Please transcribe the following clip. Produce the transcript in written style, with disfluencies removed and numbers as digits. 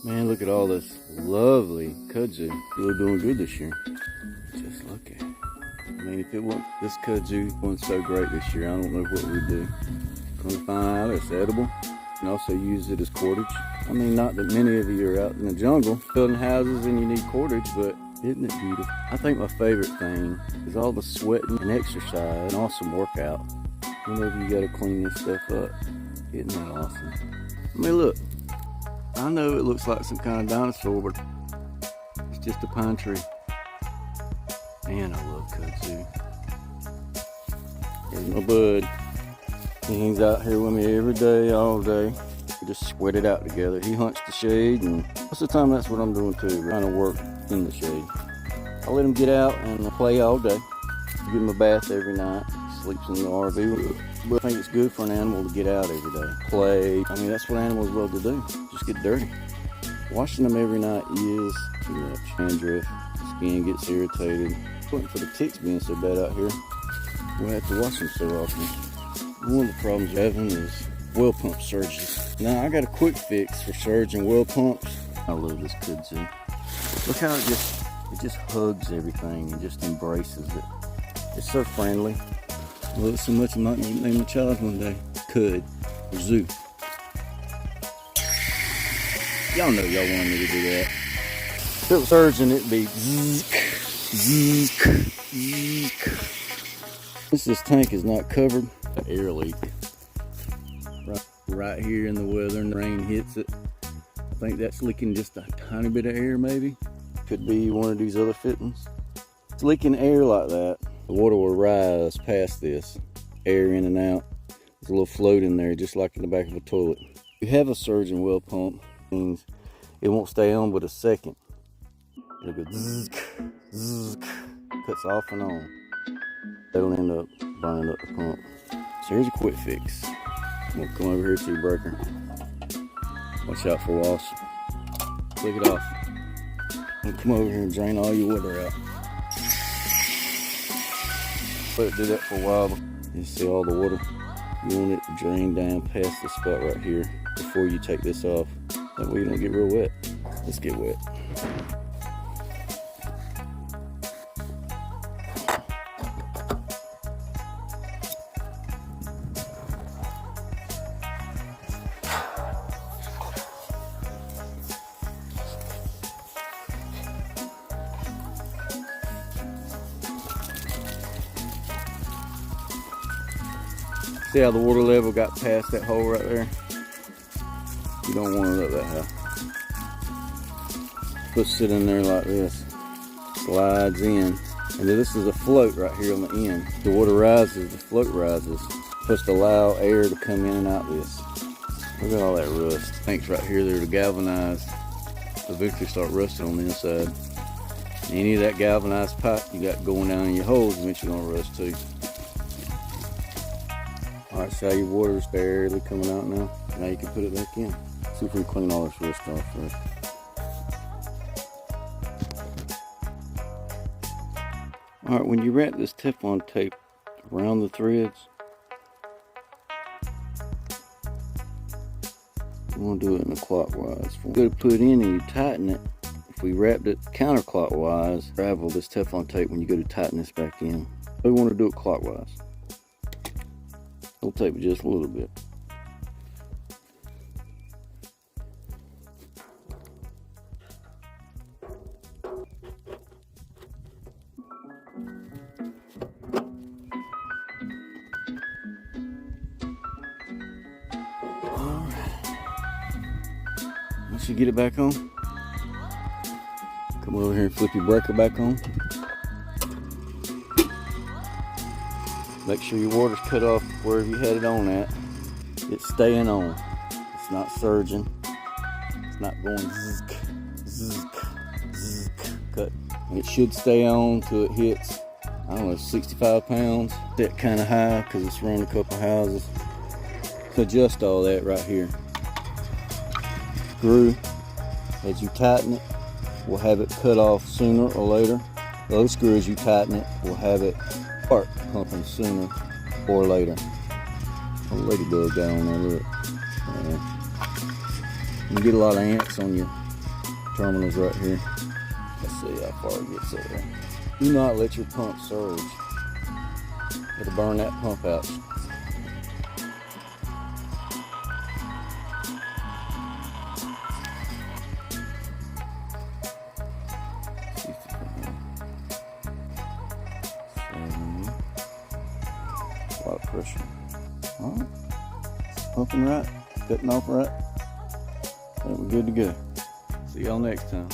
Man, look at all this lovely kudzu. Really doing good this year. Just look at it. I mean, if it wasn't, this kudzu wasn't so great this year, I don't know what we'd do. Come to find out, it's edible. You can also use it as cordage. I mean, not that many of you are out in the jungle building houses and you need cordage, but isn't it beautiful? I think my favorite thing is all the sweating and exercise and awesome workout. Whenever you gotta clean this stuff up, isn't that awesome? I mean, look. I know it looks like some kind of dinosaur, but it's just a pine tree. Man, I love kudzu. There's my bud. He hangs out here with me every day, all day. We just sweat it out together. He hunts the shade, and most of the time that's what I'm doing too, trying to work in the shade. I let him get out and play all day. Give him a bath every night. He sleeps in the RV. But I think it's good for an animal to get out every day, play. I mean, that's what animals love to do, just get dirty. Washing them every night is too much. Dandruff, skin gets irritated. For the ticks being so bad out here, we have to wash them so often. One of the problems we're having is well pump surges. Now, I got a quick fix for surging well pumps. I love this kudzu. Look how it just hugs everything and just embraces it. It's so friendly. I love it so much I might name my child one day. Kudzu. Y'all know y'all wanted me to do that. If it was surging, it'd be zzz, zzz, zzz. Since this tank is not covered, an air leak. Right here in the weather and the rain hits it. I think that's leaking just a tiny bit of air maybe. Could be one of these other fittings. It's leaking air like that. The water will rise past this, air in and out. There's a little float in there, just like in the back of a toilet. If you have a surging well pump, it means it won't stay on but a second. It'll go zzz, zzz, cuts off and on. That'll end up burning up the pump. So here's a quick fix. I'm gonna come over here to your breaker. Watch out for wasps. Click it off. I'm gonna come over here and drain all your water out. Let it do that for a while. You see all the water. You want it to drain down past the spot right here before you take this off. That way you don't get real wet. Let's get wet. See how the water level got past that hole right there? You don't want it up that high. Push it in there like this. Slides in. And this is a float right here on the end. The water rises, the float rises. Supposed to allow air to come in and out this. Look at all that rust. Tanks right here, they're to galvanize. So eventually start rusting on the inside. Any of that galvanized pipe you got going down in your holes eventually gonna rust too. Alright, so your water's barely coming out now. Now you can put it back in. See if we can clean all this rust off first. Alright, when you wrap this Teflon tape around the threads, you want to do it in a clockwise form. You go to put it in and you tighten it. If we wrapped it counterclockwise, travel this Teflon tape when you go to tighten this back in. So we want to do it clockwise. We'll tape it just a little bit. Once you get it back on, come over here and flip your breaker back on. Make sure your water's cut off wherever you had it on at. It's staying on. It's not surging. It's not going zzz, zzz, zzz, cut. And it should stay on till it hits, I don't know, 65 pounds. That kind of high because it's around a couple houses. So adjust all that right here. Screw, as you tighten it, will have it cut off sooner or later. Those screws, you tighten it, will have it start pumping sooner or later. Oh, ladybug got on there, look. You get a lot of ants on your terminals right here. Let's see how far it gets there. Do not let your pump surge. It'll burn that pump out. See if you can. A lot of pressure. All right. Pumping right. Cutting off right. I think we're good to go. See y'all next time.